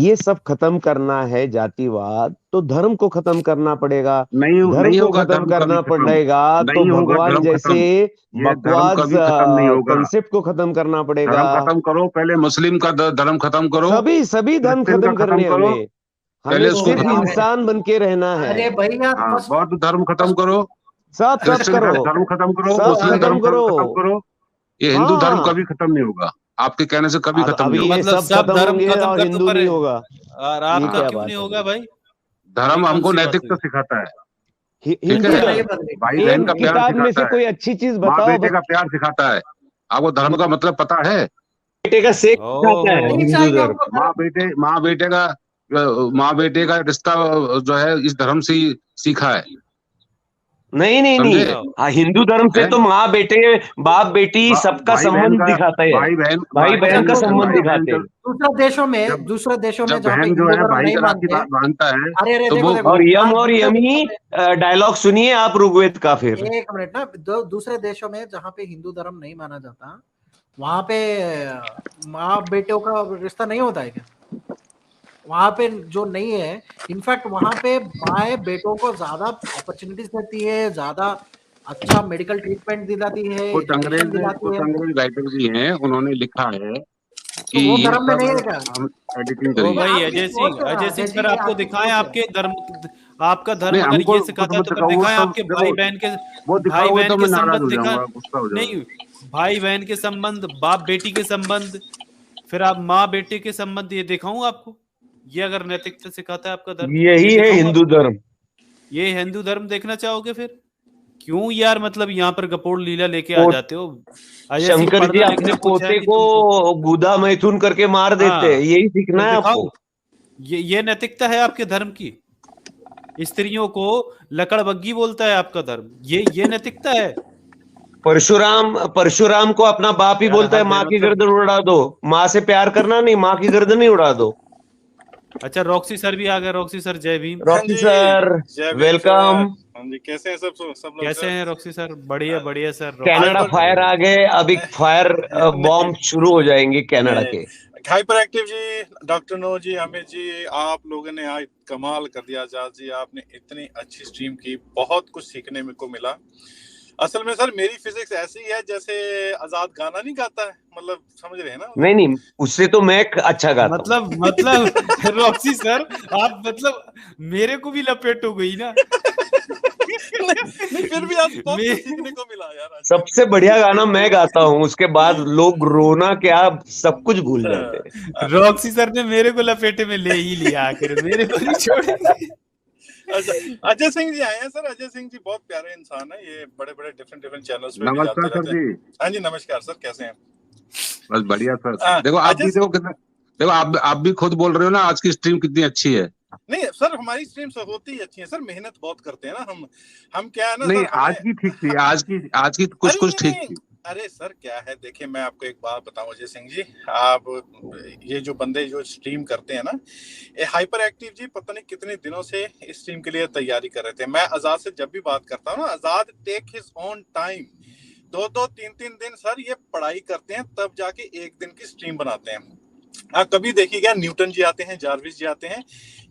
ये सब खत्म करना है जातिवाद, तो धर्म को खत्म करना पड़ेगा। नहीं धर्म नहीं को होगा खत्म धर्म कभी करना खत्म, पड़ेगा तो नहीं होगा भगवान धर्म जैसे खत्म, ये धर्म बकवास कभी खत्म नहीं होगा। कंसेप्ट को खत्म करना पड़ेगा। धर्म खत्म करो, पहले मुस्लिम का धर्म खत्म करो, सभी सभी धर्म क्रिश्चियन का खत्म खत्म करने करो, हमें। हमें पहले उसको सिर्फ खत्म करो। इंसान बन के रहना है। अरे भैया हाँ, फर्स्ट बौद्ध धर्म खत्म करो, सब सब क्रिश्चियन का करो, धर्म खत्म करो, सब मुस्लिम खत्म धर्म करो। खत्म करो, ये हिंदू धर्म हाँ, कभी खत्म नहीं होगा, आपके कहने से कभी अब खत्म अभी नहीं होगा। ये मतलब सब सब खत्म धर्म होंगे खत्म और कर दो, हिंदू पर नहीं होगा। और ये आपका क्या क्यों बात नहीं है? होगा भाई? धर्म ये कौन हमको सी बात नैतिकता हुई? सिखाता है, ठीक हिंदू है, नहीं धर्म बदलेगी। भाई बहन का एक प्यार किताब में से सिखाता है, कोई अच्छी चीज माँ बताओ। बेटे का प्यार सिखाता है, आपको धर्म का मतलब पता है? बेटे का सेक सिखाता है ओहो, नहीं हिंदू चाहिए धर्म। उनको माँ बेटे का रिश्ता जो है इस धर्म से ही सीखा है, नहीं नहीं नहीं, समझे? अच्छा, हाँ, हिंदू धर्म से है तो माँ बेटे बाप बेटी सबका भाई बहन संबंध का, दिखाता है। भाई अच्छा बहन का संबंध भाई बहन दिखाते हैं। दूसरे देशों में जब जहाँ पे बहन जो हिंदू है धर्म भाई नहीं की राखी मानते, बांधता है, अरे अरे तो देखो वो देखो और यम आज और दूसरे यमी देशों में डायलॉग सुनिए आप ऋग्वेद का फिर। एक मिनट ना, दूसरे देशों में जहाँ पे हिंदू धर्म नहीं माना जाता, वहां पे माँ बेटों का रिश्ता नहीं होता है क्या? वहां पे जो नहीं है, इनफैक्ट वहां पे माए बेटों को ज्यादा अपॉर्चुनिटीज देती है, ज्यादा अच्छा मेडिकल ट्रीटमेंट दिलाती है, एजुकेशन दिलाती कुछ है। अंग्रेज राइटर भी हैं, उन्होंने लिखा है कि तो वो ये धर्म में सब नहीं है क्या? हम एडिटिंग ओ ये करिए। भाई आपकी सोच है ना अजय अजय सिंह जी, सर, ये आपको आपकी दिखाएं सोच है। आपके धर्म, आपका नहीं धर्म अगर हमको ये कुछ सिखाता है मत तो फिर दिखाओ, वो दिखाएं सब आपके देखो, वो भाई दिखाओगे बहन तो के मैं नाराज संबंध हो दिखा। जाऊंगा, गुस्सा हो जाऊंगा। नहीं, भाई बहन के संबंध, बाप बेटी के संबंध, फिर आप माँ बेटे के संबंध, ये दिखाऊं आपको? ये अगर नैतिकता सिखाता है आपका धर्म, ये यही है दिखाऊं हिंदू आपको? धर्म। ये हिंदू धर्म देखना चाहोगे फिर? क्यों यार, मतलब यहाँ पर गपोड़ लीला लेके आ पो- जाते हो? अजय सिंह शंकर जी पढ़ना अपने लिखना कुछ है पोते नहीं को तुमको? गुदा मैथुन करके मार देते हैं, हाँ, यही सीखना फिर है दिखाओ। आपको। ये नैतिकता है आपके धर्म की? स्त्रियों को लकड़बग्गी बोलता है आपका धर्म, ये नैतिकता है? परशुराम परशुराम को अपना बाप ही यार बोलता है हद है माँ की मतलब। गर्दन उड़ा दो। माँ से प्यार करना नहीं, माँ की गर्दन ही उड़ा दो। अच्छा, रॉक्सी सर भी आ गए। रॉक्सी सर, जय भीम। हाँ रॉकी जी, सर जय भीम वेलकम। सर। हाँ जी, कैसे हैं सब लोग कैसे सर? हैं रॉक्सी सर? बढ़िया बढ़िया sir. Roxy Canada sir hyper बढ़िया फायर आ बढ़िया। गए, अभी फायर नहीं बॉम्ब शुरू हो जाएंगे कनाडा नहीं, के। हाइपर एक्टिव जी, डॉक्टर नो जी, अमित जी, आप लोगों ने आज कमाल कर दिया। आजाद जी, आपने इतनी अच्छी स्ट्रीम की, बहुत कुछ सीखने में को मिला। असल में सर मेरी फिजिक्स ऐसी है जैसे आजाद गाना नहीं गाता है, मतलब समझ रहे हैं ना? नहीं नहीं, उससे तो मैं अच्छा गाता हूँ। मतलब रॉक्सी सर, आप मतलब मेरे को भी लपेट हो गई ना। नहीं फिर भी आज बहुत मे- कुछ सीखने को मिला यार आज। सबसे बढ़िया गाना मैं गाता हूँ, उसके बाद लोग रोना क्या सब कुछ भूल जाते हैं। रॉक्सी सर ने मेरे को लपेटे में ले ही लिया, आखिर मेरे को नहीं छोड़ेंगे। अच्छा, अजय सिंह जी आए हैं सर। अजय सिंह जी बहुत प्यारे इंसान है, ये बड़े बड़े डिफरेंट चैनल्स पे भी नमस्कार जाते सर रहते हैं। जी। हाँ जी, नमस्कार सर, कैसे हैं? बस बढ़िया सर। हाँ, देखो आप अजय भी, देखो आप भी खुद बोल रहे हो ना आज की स्ट्रीम कितनी अच्छी है। नहीं सर, हमारी स्ट्रीम्स होती ही अच्छी है सर, मेहनत बहुत करते हैं ना हम क्या है ना नहीं सर, आज की ठीक थी, आज की कुछ अरे कुछ ठीक नहीं, थी। अरे सर क्या है, देखिए मैं आपको एक बात बताऊं अजय सिंह जी, आप ये जो बंदे जो स्ट्रीम करते हैं ना, ये हाइपर एक्टिव जी पता नहीं कितने दिनों से इस स्ट्रीम के लिए तैयारी कर रहे थे। मैं आजाद से जब भी बात करता हूँ ना, आजाद टेक हिज ओन टाइम, 2-2 3-3 दिन सर ये पढ़ाई करते हैं, तब जाके एक दिन की स्ट्रीम बनाते हैं। आप कभी देखिएगा, न्यूटन जी आते हैं, जार्विस जी आते हैं,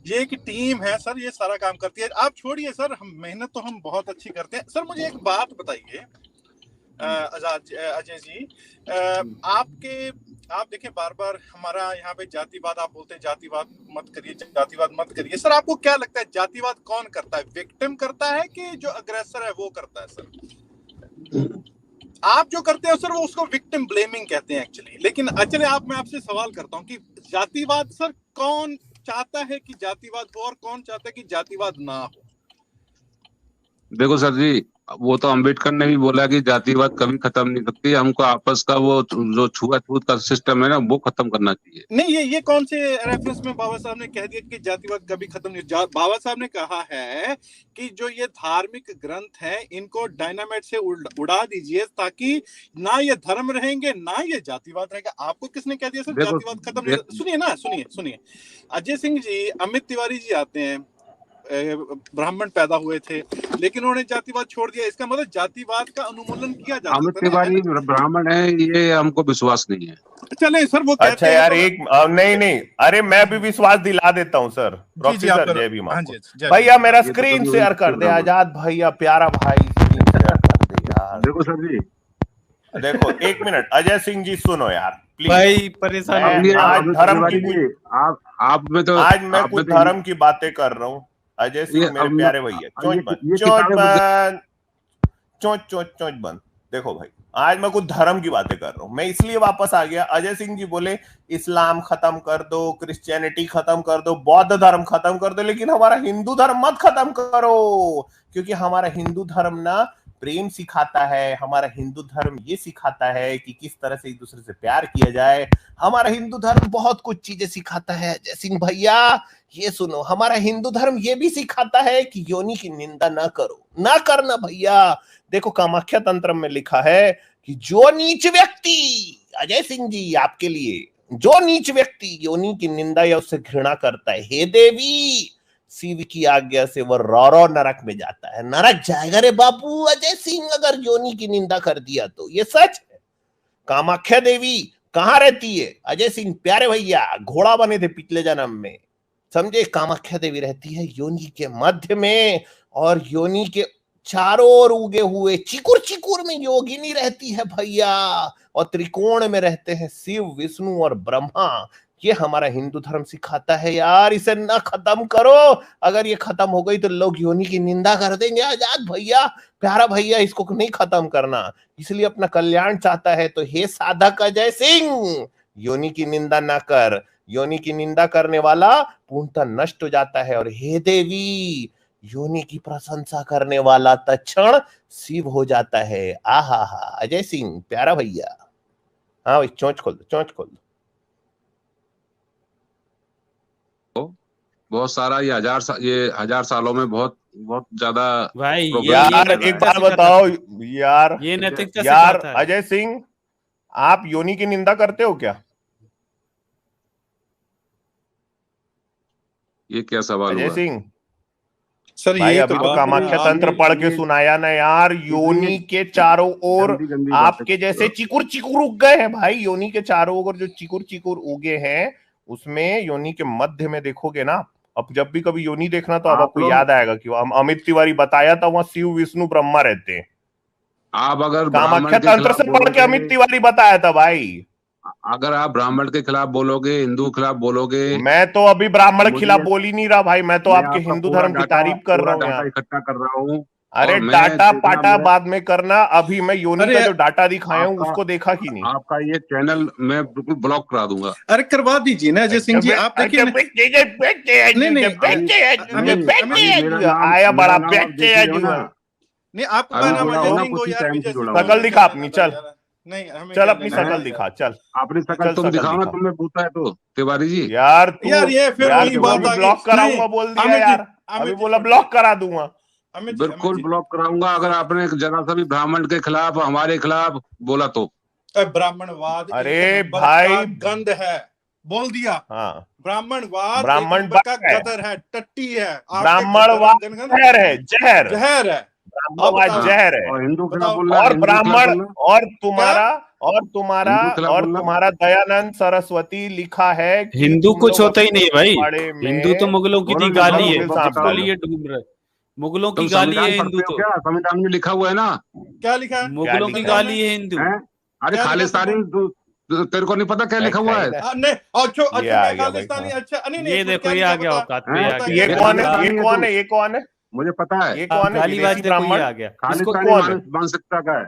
ये एक टीम है सर, ये सारा काम करती है। आप छोड़िए सर, हम मेहनत तो हम बहुत अच्छी करते हैं। सर मुझे एक बात बताइए अजय जी, आप देखें बार बार हमारा यहाँ पे जातिवाद, आप बोलते हैं जातिवाद मत करिए, जातिवाद मत करिए। सर आपको क्या लगता है जातिवाद कौन करता है? विक्टिम करता है कि जो अग्रेसर है वो करता है? सर आप जो करते हैं सर वो उसको विक्टिम ब्लेमिंग कहते हैं एक्चुअली। लेकिन चलिए आप, मैं आपसे सवाल करता हूँ कि जातिवाद सर कौन चाहता है कि जातिवाद हो और कौन चाहता है कि जातिवाद ना हो? देखो सर जी, वो तो अम्बेडकर ने भी बोला कि जातिवाद कभी खत्म नहीं सकती, हमको आपस का वो जो छुआछूत का सिस्टम है ना वो खत्म करना चाहिए। नहीं, ये कौन से रेफरेंस में बाबा साहब ने कह दिया कि जातिवाद कभी खत्म नहीं? बाबा साहब ने कहा है कि जो ये धार्मिक ग्रंथ है इनको डायनामाइट से उड़ा दीजिए, ताकि ना ये धर्म रहेंगे ना ये जातिवाद रहेगा। आपको किसने कह दिया सर देखो जातिवाद खत्म नहीं? सुनिए ना, सुनिए। अजय सिंह जी, अमित तिवारी जी आते हैं, ब्राह्मण पैदा हुए थे, लेकिन उन्होंने जातिवाद छोड़ दिया। इसका मतलब जातिवाद का अनुमूलन किया जा अमित सकता है तिवारी ब्राह्मण है, ये हमको विश्वास नहीं है। चले सर, वो कहते अच्छा हैं यार, तो एक नहीं, अरे मैं भी विश्वास दिला देता हूँ सर। रॉकी आप सर, करो। जय भीम हाँ आपको। जी, जय भैया मेरा ये तो स्क्रीन कभी शेयर उन्नीस कर दे, ब्राह्मण। आजाद भैया, प्यारा भाई, स्क्रीन शेयर कर दे यार। देखो सर जी, देखो 1 मिनट, अजय सिंह जी सुनो यार प्लीज। भाई परेशान मैं हो ये गया। आज अमित धर्म तिवारी की जी, आप में तो आज मैं आप में कुछ तो धर्म की बातें कर रहा हूँ। अजय सिंह ये मेरे प्यारे भैया, चोंच ये बंद, चोंच किताबें बंद, चोंच बंद। देखो भाई, आज मैं कुछ धर्म की बातें कर रहा हूँ। मैं इसलिए वापस आ गया, अजय सिंह जी बोले इस्लाम खत्म कर दो, क्रिश्चियनिटी खत्म कर दो, बौद्ध धर्म खत्म कर दो, लेकिन हमारा हिंदू धर्म मत खत्म करो, क्योंकि हमारा हिंदू धर्म ना प्रेम सिखाता है। हमारा हिंदू धर्म ये सिखाता है कि किस तरह से एक दूसरे से प्यार किया जाए। हमारा हिंदू धर्म बहुत कुछ चीजें सिखाता है अजय सिंह भैया, ये सुनो। हमारा हिंदू धर्म ये भी सिखाता है कि योनि की निंदा ना करो, ना करना भैया। देखो कामाख्या तंत्र में लिखा है कि जो नीच व्यक्ति, अजय सिंह जी आपके लिए, जो नीच व्यक्ति योनि की निंदा या उससे घृणा करता है, हे देवी, शिव की आज्ञा से वह रौरव नरक में जाता है। नरक जाएगा रे बापू अजय सिंह, अगर योनि की निंदा कर दिया तो। ये सच है। कामाख्या देवी कहाँ रहती है अजय सिंह प्यारे भैया? घोड़ा बने थे पिछले जन्म में, समझे? कामाख्या देवी रहती है योनि के मध्य में, और योनि के चारों ओर उगे हुए चिकुर में योगिनी रहती है भैया, और त्रिकोण में रहते हैं शिव, विष्णु और ब्रह्मा। ये हमारा हिंदू धर्म सिखाता है यार, इसे ना खत्म करो। अगर ये खत्म हो गई तो लोग योनि की निंदा कर देंगे। आजाद भैया, प्यारा भैया, इसको नहीं खत्म करना, इसलिए अपना कल्याण चाहता है। तो हे साधक अजय सिंह, योनि की निंदा ना कर। योनि की निंदा करने वाला पूर्णतः नष्ट हो जाता है। और हे देवी, योनि की प्रशंसा करने वाला तत्क्षण शिव हो जाता है। आहा हा, अजय सिंह प्यारा भैया। हाँ भाई, चोंच खोल दो, चोंच खोल दो। बहुत सारा ये हजार सालों में बहुत ज्यादा भाई यार एक बार बताओ यार, ये नैतिकता यार सिखाता है। अजय सिंह, आप योनि की निंदा करते हो क्या? ये क्या सवाल अजय हुआ सिंह सर, भाई, ये अभी तो कामाख्या तंत्र पढ़ के सुनाया ना यार। योनि के चारों ओर आपके जैसे चिकुर उग गए हैं भाई। योनि के चारों ओर जो चिकुर उगे हैं, उसमें योनि के मध्य में देखोगे ना, अब जब भी कभी योनि देखना तो अब आपको याद आएगा कि अमित तिवारी बताया था वहां शिव, विष्णु, ब्रह्मा रहते हैं। आप अगर कामाख्या तंत्र से पढ़ के अमित तिवारी बताया था भाई। अगर आप ब्राह्मण के खिलाफ बोलोगे, हिंदू के खिलाफ बोलोगे, मैं तो अभी ब्राह्मण के खिलाफ बोल ही नहीं रहा भाई, मैं तो आपके हिंदू धर्म की तारीफ कर रहा हूँ यार। इकट्ठा कर रहा हूँ। अरे डाटा पाटा बाद में करना, अभी मैं योनि का जो डाटा दिखाया हूँ उसको देखा कि नहीं? आपका ये चैनल मैं बिल्कुल ब्लॉक करा दूंगा। अरे करवा दीजिए ना अजय सिंह जी, आप देखिए। आया बड़ा बेटे है जी। नहीं, आपका नाम अजय सिंह हो यार, विजय सिंह। शकल दिखा अपनी, चल नहीं, हमें चल अपनी शकल दिखा, चल अपनी शकल तुम दिखाओ ना, तुम्हें पूछा है तो तिवारी जी। यार ये फिर वही बात आ गई। ब्लॉक कराऊंगा बोल दिया यार, अभी बोला ब्लॉक करा दूंगा। बिल्कुल ब्लॉक कराऊंगा अगर आपने जरा सा भी ब्राह्मण के खिलाफ, हमारे खिलाफ बोला तो। ब्राह्मणवाद अरे भाई गंद है, बोल दिया। हाँ, ब्राह्मणवाद ब्राह्मणवाद का गदर है, टट्टी है। ब्राह्मणवाद जहर है, जहर है, ब्राह्मणवाद जहर है। और हिंदू खिलाफ बोलना, और ब्राह्मण और तुम्हारा दयानंद सरस्वती लिखा है। हिंदू कुछ होता ही नहीं भाई, हिंदू तो मुगलों की दी गाली है, जिसको लिए डूब रहे, मुगलों की गाली है हिंदू तो। क्या संविधान में लिखा हुआ है ना? क्या लिखा है? मुगलों की गाली है हिंदू। अरे खालिस्तानी, तेरे को नहीं पता क्या लिखा हुआ है? खालिस्तानी। अच्छा, ये देखो, ये आ गया औकात पे आ गया। ये कौन है? ये कौन है? ये कौन है? मुझे पता है। ये कौन है? गालीबाज देखो, ये आ गया। खालिस्तानी मानसिकता का है।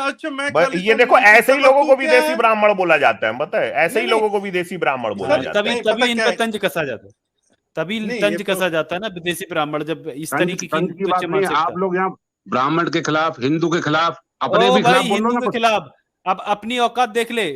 अच्छा, मैं ये देखो, ऐसे ही लोगों को विदेशी ब्राह्मण बोला जाता है, बताए? ऐसे ही लोगों को विदेशी ब्राह्मण बोला जाता है। तभी इनका तंज कसा जाता है, तभी तंज कसा जाता है ना विदेशी ब्राह्मण, जब इस तरीके की बात नहीं। आप लोग यहाँ ब्राह्मण के खिलाफ, हिंदू के खिलाफ, अपने भी खिलाफ बोल लो ना। खिलाफ अब अपनी औकात देख ले।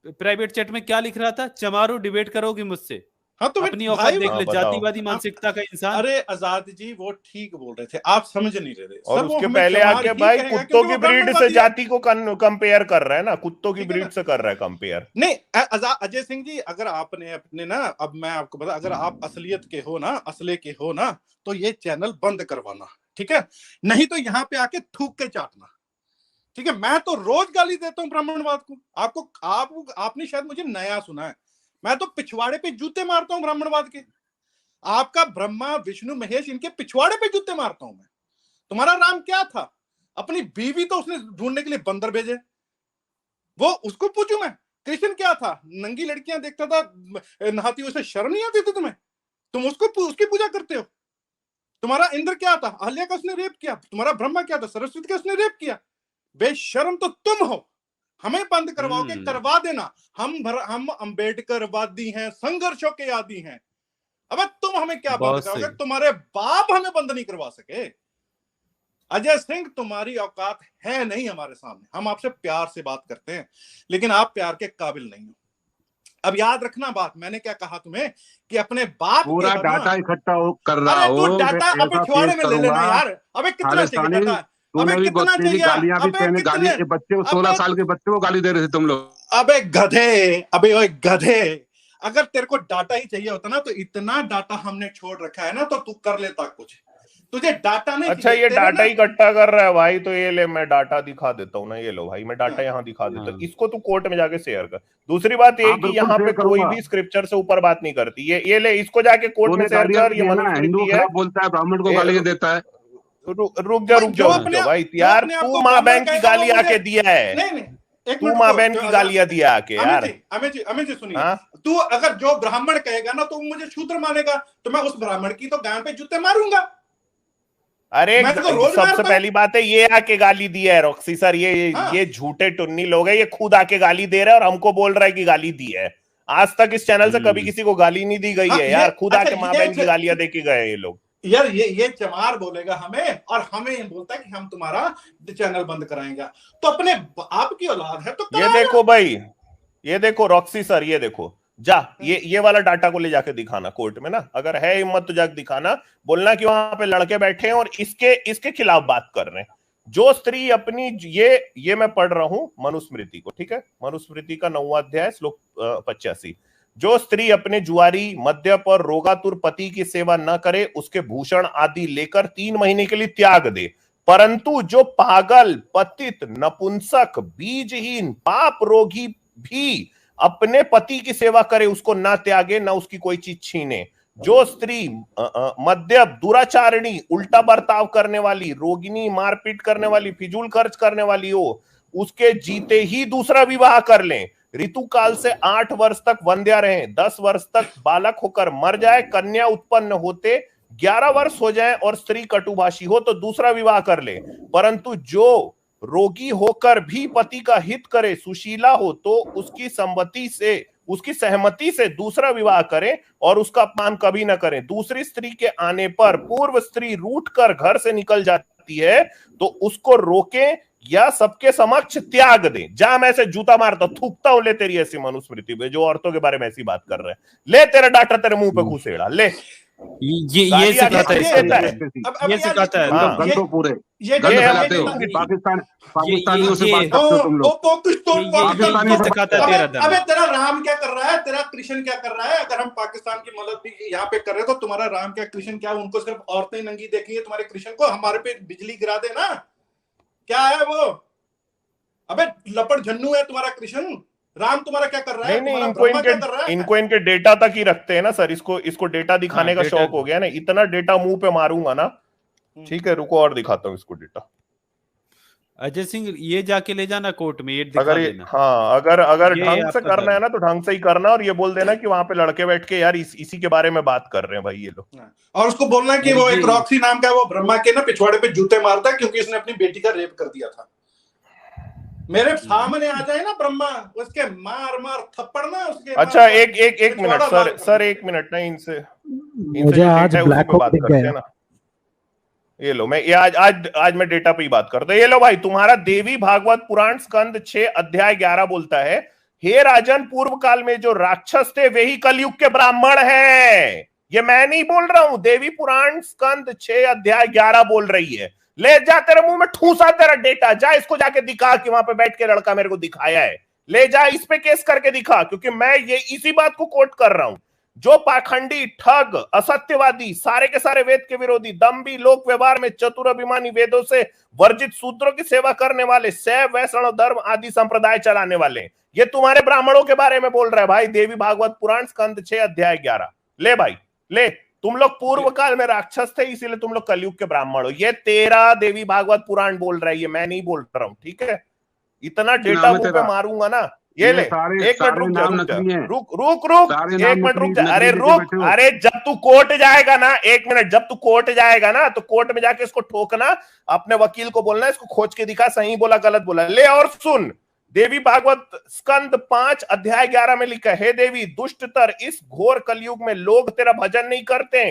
प्राइवेट चैट में क्या लिख रहा था? चमारू डिबेट करोगी मुझसे, हाँ तो अपनी भाई औकात देख हाँ, ले, बताओ। जातिवादी मानसिकता का इंसान। अरे आजाद जी वो ठीक बोल रहे थे, आप समझ नहीं रहे थे। और सर वो उसके हमें पहले चमार आके ही भाई कहेगा, कुत्तों क्योंकि की वो ब्रीड से ब्राह्मणवादी है। जाति को कंपेयर कर रहा है ना, कुत्तों की ठीक है ब्रीड ना? से कर रहा है कंपेयर। नहीं अजय सिंह जी, अगर आपने अपने ना, अब मैं आपको बता, अगर आप असलियत के हो ना, असले के हो ना, तो ये चैनल बंद करवाना, ठीक है? नहीं तो यहाँ पे आके थूक के चाटना, ठीक है? मैं तो रोज गाली देता हूँ ब्राह्मणवाद को। आपने शायद मुझे नया सुना है, मैं तो पिछवाड़े पे जूते मारता हूँ ब्राह्मणवाद के। आपका ब्रह्मा विष्णु महेश, इनके पिछवाड़े पे जूते मारता हूं मैं। तुम्हारा राम क्या था? अपनी बीवी तो उसने ढूंढने के लिए बंदर भेजे, वो उसको पूछूं मैं? कृष्ण क्या था? नंगी लड़कियां देखता था नहाती हुई, उसे शर्म नहीं आती थी तुम्हें? तुम उसकी पूजा करते हो। तुम्हारा इंद्र क्या था? अहल्या का उसने रेप किया। तुम्हारा ब्रह्मा क्या था? सरस्वती का उसने रेप किया। बेशर्म तो तुम हो। हमें बंद करवाओगे? करवा देना। हम अम्बेडकरवादी हैं, संघर्षों के आदी हैं। अब तुम हमें क्या बंद करोगे? तुम्हारे बाप हमें बंद नहीं करवा सके। अजय सिंह तुम्हारी औकात है नहीं हमारे सामने। हम आपसे प्यार से बात करते हैं, लेकिन आप प्यार के काबिल नहीं हो। अब याद रखना बात, मैंने क्या कहा तुम्हें कि अपने बाप पूरा के डाटा इकट्ठा कर रहा अरे तू हो, डाटा अब पिछवाड़े में ले लेना यार। अबे कितना चाहिए डाटा? अबे कितना चाहिए? गालियां भी अबे गाली, कितने बच्चे 16 साल के बच्चे को गाली दे रहे थे तुम लोग। अबे गधे, अबे ओए गधे, अगर तेरे को डाटा ही चाहिए होता ना तो इतना डाटा हमने छोड़ रखा है ना, तो तू कर लेता कुछ। तुझे डाटा नहीं अच्छा ये डाटा इकट्ठा कर रहा है भाई, तो ये ले मैं डाटा दिखा देता हूँ ना, ये लो भाई मैं डाटा यहाँ दिखा देता हूँ, इसको तू कोर्ट में जाके शेयर कर। दूसरी बात ये कि यहाँ पे कोई भी स्क्रिप्चर से ऊपर बात नहीं करती, ये ले इसको जाके कोर्ट में शेयर कर। ये मनुस्मृति है, बोलता है ब्राह्मण को गाली देता है। रुक जा भाई यार, तू माँ बहन की गाली आके दिया है, तू माँ बहन की गालियां दिया आके यार। अमित जी सुनिए, तू अगर जो ब्राह्मण कहेगा ना तो मुझे शूद्र मानेगा, तो मैं उस ब्राह्मण की तो गांड पे जूते मारूंगा। अरे सबसे पहली बात है ये आके गाली दिया है रॉक्सी सर, ये झूठे टुन्नी लोग है, ये खुद आके गाली दे रहा है और हमको बोल रहा है कि गाली दी है। आज तक इस चैनल से कभी किसी को गाली नहीं दी गई है यार, खुद आके माँ बहन की गालियां दे के गए ये लोग। यार ये चमार बोलेगा हमें, और हमें बोलता है कि हम तुम्हारा चैनल बंद कराएंगे। तो अपने आपकी औलाद है तो ये देखो भाई, ये देखो रॉक्सी सर, ये देखो जा, ये वाला डाटा को ले जाके दिखाना कोर्ट में ना, अगर है हिम्मत तो जाके दिखाना, बोलना कि वहां पे लड़के बैठे हैं और इसके खिलाफ बात कर रहे हैं। जो स्त्री अपनी, ये मैं पढ़ रहा हूं मनुस्मृति को, ठीक है, मनुस्मृति का 9वां अध्याय श्लोक 85। जो स्त्री अपने जुआरी, मद्यप और रोगातुर पति की सेवा न करे, उसके भूषण आदि लेकर 3 महीने के लिए त्याग दे, परंतु जो पागल, पतित, नपुंसक, बीजहीन, पाप रोगी भी अपने पति की सेवा करे, उसको ना त्यागे, ना उसकी कोई चीज छीने। जो स्त्री मद्यप, दुराचारिणी, उल्टा बर्ताव करने वाली, रोगिणी, मारपीट करने वाली, फिजूल खर्च करने वाली हो, उसके जीते ही दूसरा विवाह कर लें। ऋतु काल से 8 वर्ष तक वंध्या रहे, 10 वर्ष तक बालक होकर मर जाए, कन्या उत्पन्न होते 11 वर्ष हो जाए और स्त्री कटुभाषी हो तो दूसरा विवाह कर ले। परंतु जो रोगी होकर भी पति का हित करे, सुशीला हो तो उसकी सहमति से दूसरा विवाह करें और उसका अपमान कभी न करें। दूसरी स्त्री के आने पर पूर्व स्त्री रूठकर घर से निकल जाती है तो उसको रोकें या सबके समक्ष त्याग दे। जा, मैं ऐसे जूता मारता थूकता हूं, ले तेरी ऐसी मनुस्मृति पे जो औरतों के बारे में ऐसी बात कर रहे हैं, ले तेरा डाटा तेरे मुंह पे घुसेड़ा, ले। ये सिखाता है, ये सिखाता है गंदो पूरे गंद फैलाते हो, पाकिस्तानियों से बात करते हो तुम लोग। पाकिस्तानी सिखाता है तेरा धर्म। अबे तेरा राम क्या कर रहा है, तेरा कृष्ण क्या कर रहा है? अगर हम पाकिस्तान की मदद भी यहाँ पे कर रहे तो तुम्हारा राम क्या, कृष्ण क्या? उनको सिर्फ औरतें नंगी देखेंगे, तुम्हारे कृष्ण को हमारे पे बिजली गिरा दे ना, क्या है वो? अबे लपड़ झन्नू है तुम्हारा कृष्ण। राम तुम्हारा क्या कर रहा है? नहीं, इनको इनके डेटा तक ही रखते हैं ना सर, इसको डेटा दिखाने का शौक हो गया ना, इतना डेटा मुंह पे मारूंगा ना। ठीक है, रुको और दिखाता हूँ इसको डेटा। अजय सिंह ये जाके ले जाना कोर्ट में, ये दिखा देना। हाँ, अगर ढंग से करना है ना तो ढंग से ही करना, और ये बोल देना कि वहां पे लड़के बैठ के यार इसी के बारे में बात कर रहे हैं भाई ये लोग। और उसको बोलना कि वो एक रॉक्सी नाम का वो ब्रह्मा के ना पिछवाड़े पे जूते मारता है क्योंकि इसने अपनी बेटी का रेप कर दिया था। मेरे सामने आ जाए ना ब्रह्मा, उसके मार थप्पड़ ना उसके। अच्छा एक मिनट सर, 1 मिनट ना, इनसे मुझे आज ब्लैक होल दिख गया ना। ये लो, मैं आज मैं डेटा पे ही बात करता हूँ। ये लो भाई, तुम्हारा देवी भागवत पुराण स्कंद 6 अध्याय 11 बोलता है, हे राजन, पूर्व काल में जो राक्षस थे वे ही कलयुग के ब्राह्मण हैं। ये मैं नहीं बोल रहा हूं, देवी पुराण स्कंद 6 अध्याय 11 बोल रही है। ले जा, तेरे मुंह में ठूसा तेरा डेटा, जा इसको जाके दिखा कि वहां पे बैठ के लड़का मेरे को दिखाया है। ले जा, इस पे केस करके दिखा, क्योंकि मैं ये इसी बात को कोट कर रहा हूं। जो पाखंडी, ठग, असत्यवादी, सारे के सारे वेद के विरोधी, दम्भी, लोक व्यवहार में चतुर, अभिमानी, वेदों से वर्जित सूत्रों की सेवा करने वाले, शैव, वैष्णव धर्म आदि संप्रदाय चलाने वाले, ये तुम्हारे ब्राह्मणों के बारे में बोल रहा है भाई। देवी भागवत पुराण स्कंद 6 अध्याय 11। ले भाई ले, तुम लोग पूर्व काल में राक्षस थे, इसीलिए तुम लोग कलयुग के ब्राह्मण हो। ये तेरा देवी भागवत पुराण बोल रहा है, ये मैं नहीं बोल रहा हूं, ठीक है। इतना डेटा मुंह पे मारूंगा ना, ये ले। एक मिनट रुक जा, एक मिनट रुक जा, अरे रुक, अरे जब तू कोर्ट जाएगा ना, एक मिनट, जब तू कोर्ट जाएगा ना तो कोर्ट में जाके इसको ठोकना, अपने वकील को बोलना इसको खोज के दिखा, सही बोला गलत बोला। ले और सुन, देवी भागवत स्कंद 5 अध्याय 11 में लिखा है, हे देवी दुष्टतर, इस घोर कलयुग में लोग तेरा भजन नहीं करते,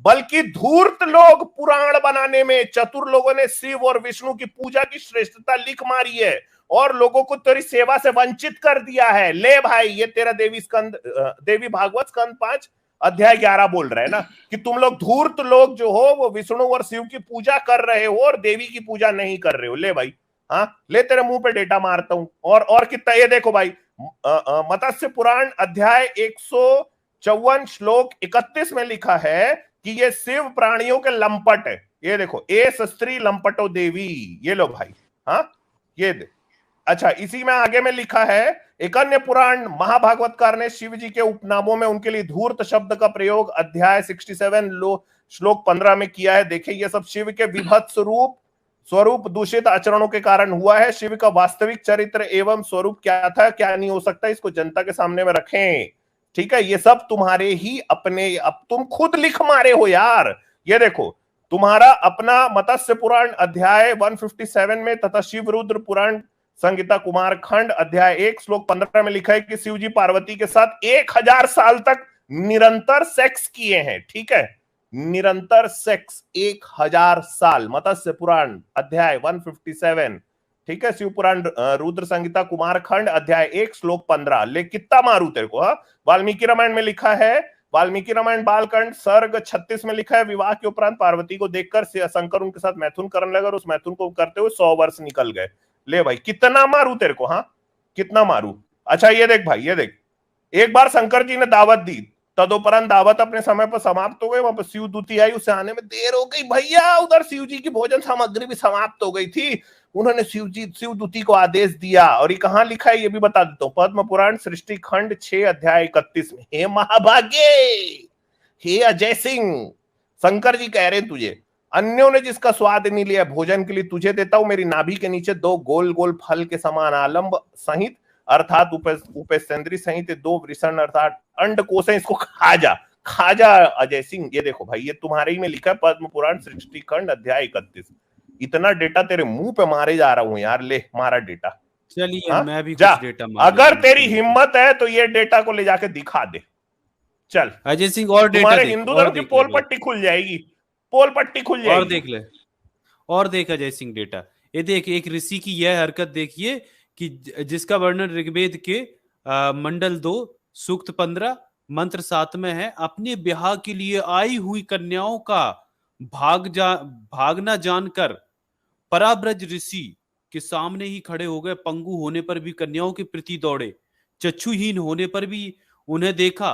बल्कि धूर्त लोग पुराण बनाने में चतुर लोगों ने शिव और विष्णु की पूजा की श्रेष्ठता लिख मारी है और लोगों को तेरी सेवा से वंचित कर दिया है। ले भाई, ये तेरा देवी भागवत स्कंद 5 अध्याय 11 बोल रहा है ना कि तुम लोग धूर्त लोग जो हो वो विष्णु और शिव की पूजा कर रहे हो और देवी की पूजा नहीं कर रहे हो। ले भाई, हाँ ले, तेरे मुंह पे डेटा मारता हूं। और कितना, ये देखो भाई, मत्स्य पुराण अध्याय 154 श्लोक 31 में लिखा है कि ये शिव प्राणियों के लंपट है। ये देखो, ए स्त्री लंपटो देवी, ये लो भाई, हाँ ये दे। अच्छा, इसी में आगे में लिखा है, एक अन्य पुराण महाभागवतकार ने शिव जी के उपनामों में उनके लिए धूर्त शब्द का प्रयोग अध्याय 67 श्लोक 15 में किया है। देखिए, ये सब शिव के विभत्स स्वरूप दूषित आचरणों के कारण हुआ है। शिव का वास्तविक चरित्र एवं स्वरूप क्या था, क्या नहीं हो सकता, इसको जनता के सामने में रखें, ठीक है। ये सब तुम्हारे ही अपने, अब तुम खुद लिख मारे हो यार। ये देखो, तुम्हारा अपना मत्स्य पुराण अध्याय 157 में तथा शिव रुद्र पुराण संगीता कुमार खंड अध्याय 1 श्लोक 15 में लिखा है कि शिव जी पार्वती के साथ 1000 साल तक निरंतर सेक्स किए हैं, ठीक है, निरंतर सेक्स 1000 साल। मत्स्य पुराण अध्याय 157, ठीक है, शिव पुराण रुद्र संगीता कुमार खंड अध्याय 1 श्लोक 15। ले कितना मारू तेरे को, हाँ। वाल्मीकि रामायण में लिखा है, वाल्मीकि रामायण बालकांड सर्ग 36 में लिखा है, विवाह के उपरांत पार्वती को देखकर शंकर उनके साथ मैथुन करने लगा और उस मैथुन को करते हुए 100 वर्ष निकल गए। ले भाई, कितना मारू तेरे को, हाँ कितना मारू। अच्छा ये देख भाई, ये देख, एक बार शंकर जी ने दावत दी, तदोपरांत दावत अपने समय पर समाप्त हो गई। वहां पर शिव दूती आई, उसे आने में देर हो गई भैया, उधर शिव जी की भोजन सामग्री भी समाप्त हो गई थी। उन्होंने शिव दूती को आदेश दिया, और ये कहां लिखा है ये भी बता देता हूँ, पद्म पुराण सृष्टि खंड 6 अध्याय 31 में। हे महाभाग्य, हे अजय सिंह, शंकर जी कह रहे हैं तुझे, अन्यों ने जिसका स्वाद नहीं लिया भोजन के लिए तुझे देता हूं। मेरी नाभि के नीचे 2 गोल गोल फल के समान आलंब सहित अर्थात उपेन्द्री सहित 2 वृषण अर्थात अंडकोश है, इसको खा जा अजय सिंह। ये देखो भाई, ये तुम्हारे ही में लिखा है, पद्म पुराण सृष्टि खंड अध्याय 31। इतना डेटा तेरे मुंह पे मारे जा रहा हूं यार, ले मारा डेटा। चलिए मैं भी जा, कुछ डेटा मार अगर तेरी हिम्मत है तो ये डेटा को ले जाके दिखा दे। चल अजय सिंह, और डेटा तुम्हारे हिंदू धर्म की पोल पट्टी खुल जाएगी, पोल पट्टी खुल जाएगी। और देख ले, और देख अजय सिंह डेटा। ये देख, एक ऋषि की यह हरकत देखिए कि जिसका वर्णन ऋग्वेद के मंडल 2 सूक्त 15 मंत्र 7 में है। अपने ब्याह के लिए आई हुई कन्याओं का भागना जानकर पराब्रज ऋषि के सामने ही खड़े हो गए। पंगु होने पर भी कन्याओं के प्रति दौड़े, चक्षुहीन होने पर भी उन्हें देखा।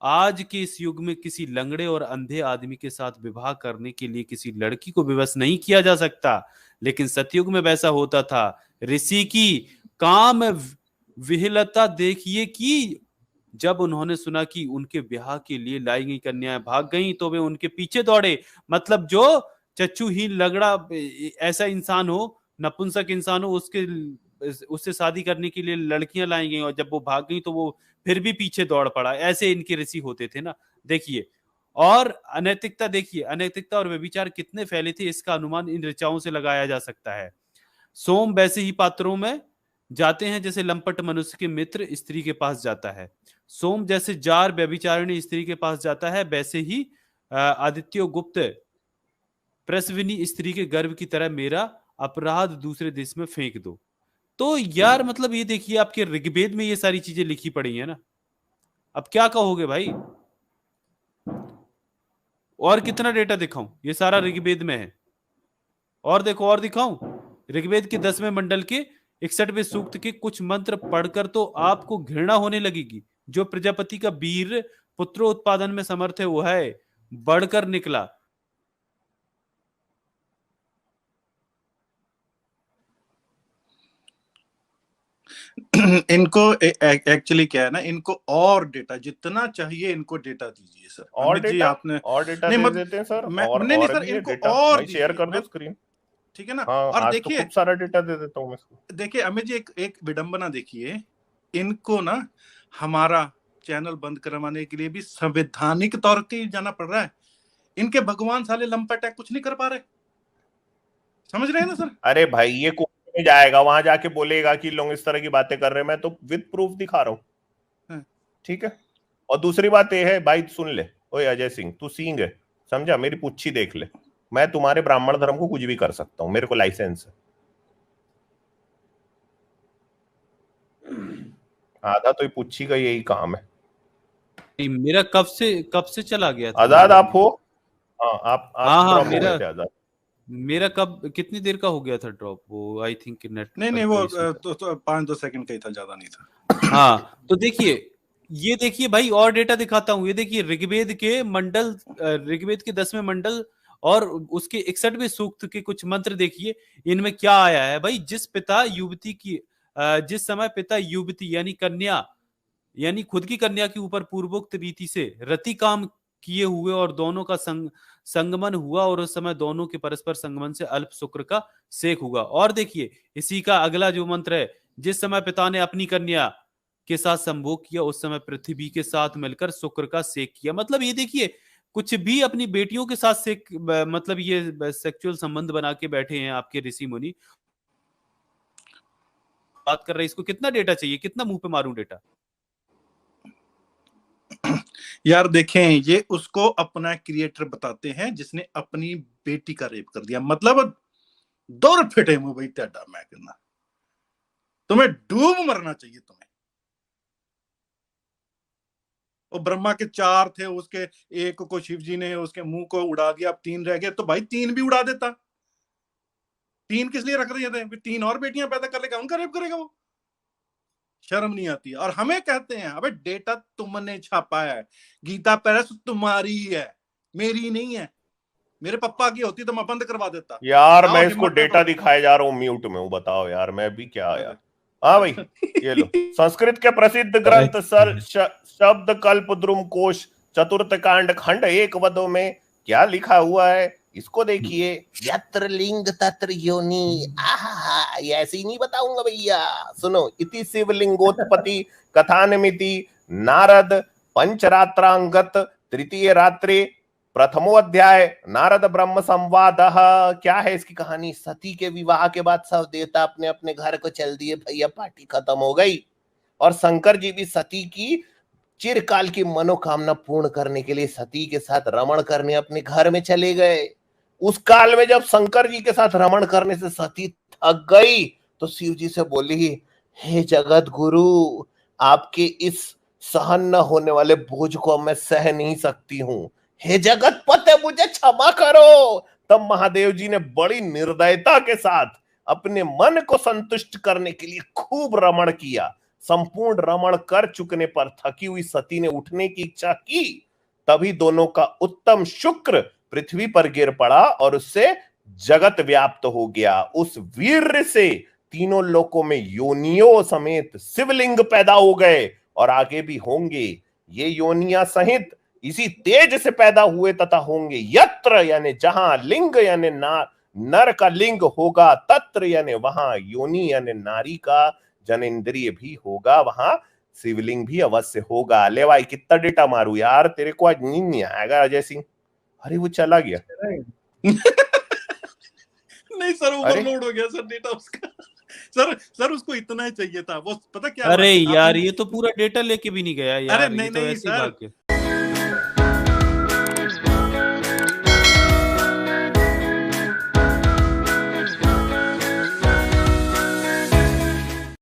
आज के इस युग में किसी लंगड़े और अंधे आदमी के साथ विवाह करने के लिए किसी लड़की को विवश नहीं किया जा सकता, लेकिन सतयुग में वैसा होता था। ऋषि की काम विहलता देखिए कि जब उन्होंने सुना कि उनके ब्याह के लिए लाई गई कन्याएं भाग गईं तो वे उनके पीछे दौड़े। मतलब जो चक्षुहीन लगड़ा ऐसा इंसान हो, नपुंसक इंसान हो, उससे शादी करने के लिए लड़कियां लाई गई और जब वो भाग गई तो वो फिर भी पीछे दौड़ पड़ा। ऐसे इनके ऋषि होते थे ना। देखिए, और अनैतिकता देखिए, अनैतिकता और व्यभिचार कितने फैले थे, इसका अनुमान इन ऋचाओं से लगाया जा सकता है। सोम वैसे ही पात्रों में जाते हैं जैसे लंपट मनुष्य के मित्र स्त्री के पास जाता है। सोम जैसे जार व्यभिचारिणी स्त्री के पास जाता है, वैसे ही आदित्य गुप्त प्रसविनी स्त्री के गर्भ की तरह मेरा अपराध दूसरे देश में फेंक दो। तो यार मतलब ये देखिए आपके ऋग्वेद में ये सारी चीजें लिखी पड़ी है ना, अब क्या कहोगे भाई? और कितना डेटा दिखाऊं? ये सारा ऋग्वेद में है। और देखो और दिखाऊं, ऋग्वेद के 10वें मंडल के 61वें सूक्त के कुछ मंत्र पढ़कर तो आपको घृणा होने लगेगी। जो प्रजापति का वीर पुत्रो उत्पादन में समर्थ है वो है बढ़कर निकला। इनको एक्चुअली क्या है ना, इनको और डेटा जितना चाहिए इनको डेटा दीजिए सर। और अमित जी डेटा आपने और डेटा नहीं दे मत देते हैं सर। मैं नहीं सर, भी है इनको डेटा, और भाई शेयर कर दो दीजिए, स्क्रीन। ठीक है ना। हाँ, और आज तो देखिए खूब सारा डेटा दे देता हूँ मैं इसको। देखिए अमित जी एक विडंबना देखिए, इनको ना हमारा चैनल बंद करवाने के लिए भी संवैधानिक तौर पे जाना पड़ रहा है। इनके भगवान साले लंपट कुछ नहीं कर पा रहे, समझ रहे हैं ना सर। अरे भाई ये कोर्ट में जाएगा, वहां जाके बोलेगा कि लोग इस तरह की बातें कर रहे हैं, मैं तो विद प्रूफ दिखा रहा हूँ, ठीक है। और दूसरी बात ये है भाई, सुन ले, ओए अजय सिंह तू सींग है, समझा, मेरी पुच्छी देख ले, मैं तुम्हारे ब्राह्मण धर्म को कुछ भी कर सकता हूँ, मेरे को लाइसेंस है। आधा तो ये पुच्छी का यही काम है। मेरा कब से चला गया था? आजाद आप हो? हाँ आप हाँ drop हो गए थे आजाद। मेरा कब कितनी देर का हो गया था ड्रॉप? वो आई थिंक नेट नहीं वो तो 5-2 सेकंड का ही था, ज्यादा नहीं था। हाँ तो देखिए, ये देखिए भाई और डेटा दिखाता हूं। ये देखिए ऋग्वेद के मंडल, ऋग्वेद के 10वें मंडल और उसके 61वें सूक्त के कुछ मंत्र देखिए, इनमें क्या आया है भाई। जिस समय पिता युवती यानी कन्या यानी खुद की कन्या के ऊपर पूर्वोक्त रीति से रति काम किए हुए और दोनों का संगमन हुआ, और उस समय दोनों के परस्पर संगमन से अल्प शुक्र का सेक हुआ। और देखिए इसी का अगला जो मंत्र है, जिस समय पिता ने अपनी कन्या के साथ संभोग किया उस समय पृथ्वी के साथ मिलकर शुक्र का सेक किया। मतलब ये देखिए कुछ भी अपनी बेटियों के साथ सेक, मतलब ये सेक्सुअल संबंध बना के बैठे हैं आपके ऋषि मुनि, बात कर रहे हैं। इसको कितना डेटा चाहिए, कितना मुंह पे मारूं डेटा? यार देखें, ये उसको अपना क्रिएटर बताते हैं जिसने अपनी बेटी का रेप कर दिया। मतलब दौर फिटे मुंह भाई तेरा, मैं कहना तुम्हें डूब मरना चाहिए तुम्हें। वो ब्रह्मा के 4 थे, उसके एक को शिव जी ने उसके मुंह को उड़ा दिया, अब 3 रह गए, तो भाई 3 भी उड़ा देता। 3 किस लिए रख रहे थे? 3 और बेटियां पैदा कर लेगा, उनका रेप करेगा वो। शर्म नहीं आती। और हमें कहते हैं अबे डेटा तुमने छापा है, गीता प्रेस तुम्हारी है, मेरी नहीं है। मेरे पापा की होती तो मैं बंद करवा देता। यार मैं इसको डेटा दिखाए जा रहा हूँ म्यूट में हूँ, बताओ यार मैं भी क्या यार। हाँ भाई ये लो, संस्कृत के प्रसिद्ध ग्रंथ शब्द कल्प द्रुम कोश चतुर्थ कांड खंड 1 वदो में क्या लिखा हुआ है, इसको देखिए। यत्र लिंग तत्र योनि, आहा ऐसे ही नहीं बताऊंगा भैया, सुनो। इति शिवलिंगोत्पत्ति कथानमिति नारद पंचरात्रांगत तृतीय रात्रे प्रथमो अध्याय नारद ब्रह्म संवाद। क्या है इसकी कहानी? सती के विवाह के बाद सब देवता अपने अपने घर को चल दिए भैया, पार्टी खत्म हो गई, और शंकर जी भी सती की चिरकाल की मनोकामना पूर्ण करने के लिए सती के साथ रमण करने अपने घर में चले गए। उस काल में जब शंकर जी के साथ रमण करने से सती थक गई तो शिव जी से बोली, हे जगत गुरु, आपके इस सहन न होने वाले बोझ को मैं सह नहीं सकती हूँ, हे जगत पते मुझे क्षमा करो। तब महादेव जी ने बड़ी निर्दयता के साथ अपने मन को संतुष्ट करने के लिए खूब रमण किया। संपूर्ण रमण कर चुकने पर थकी हुई सती ने उठने की इच्छा की, तभी दोनों का उत्तम शुक्र पृथ्वी पर गिर पड़ा और उससे जगत व्याप्त हो गया। उस वीर्य से तीनों लोकों में योनियों समेत शिवलिंग पैदा हो गए और आगे भी होंगे। ये योनियां सहित इसी तेज से पैदा हुए तथा होंगे। यत्र यानी जहां, लिंग यानी नर का लिंग होगा, तत्र यानी वहां, योनि यानी नारी का जनेंद्रिय भी होगा, वहां शिवलिंग भी अवश्य होगा। ले भाई कितना डेटा मारू यार, तेरे को आज नींद नहीं आएगा अजय सिंह। अरे वो चला गया। नहीं सर, ओवरलोड हो गया सर डेटा उसका। सर उसको इतना ही चाहिए था, वो पता क्या? अरे यार ये तो पूरा डेटा लेके भी नहीं गया यार। अरे नहीं तो नहीं ऐसे सर,